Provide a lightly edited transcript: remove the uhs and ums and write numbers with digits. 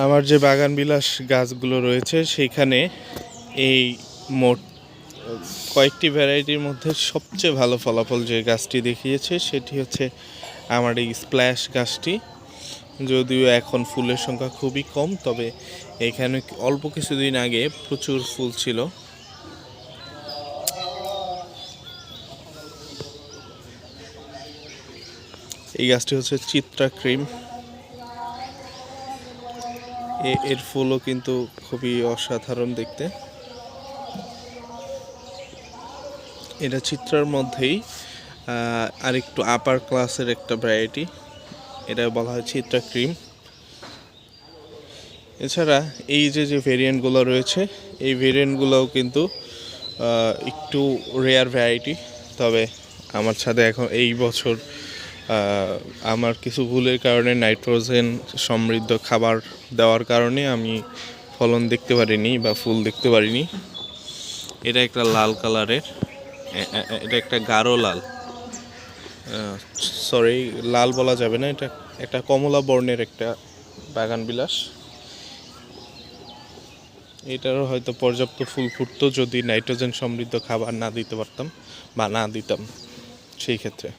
আমার যে বাগান বিলাস গাছগুলো রয়েছে সেখানে এই মোট কয়েকটি ভ্যারাইটির মধ্যে সবচেয়ে ভালো ফলাফল যে গাছটি দেখিয়েছে সেটি হচ্ছে আমার এই স্প্ল্যাশ গাছটি। যদিও এখন ফুলের সংখ্যা খুবই কম, তবে এখানে অল্প কিছুদিন আগে প্রচুর ফুল ছিল। এই গাছটি হচ্ছে চিত্রা ক্রিম। এর ফুলও কিন্তু খুবই অসাধারণ দেখতে। এটা চিত্রার মধ্যেই আরেকটু আপার ক্লাসের একটা ভ্যারাইটি, এটা বলা হয় চিত্রা ক্রিম। এছাড়া এই যে ভেরিয়েন্টগুলো রয়েছে এই ভেরিয়েন্টগুলোও কিন্তু একটু রেয়ার ভ্যারাইটি, তবে আমার ছাদে এখন এই বছর আমার কিছু ভুলের কারণে নাইট্রোজেন সমৃদ্ধ খাবার দেওয়ার কারণে আমি ফলন দেখতে পারিনি বা ফুল দেখতে পারিনি। এটা একটা লাল কালারের, এটা একটা গাঢ় লাল, সরি লাল বলা যাবে না, এটা একটা কমলা বর্ণের একটা বাগান বিলাস। এটারও হয়তো পর্যাপ্ত ফুল ফুটতো যদি নাইট্রোজেন সমৃদ্ধ খাবার না দিতে পারতাম বা না দিতাম সেই ক্ষেত্রে।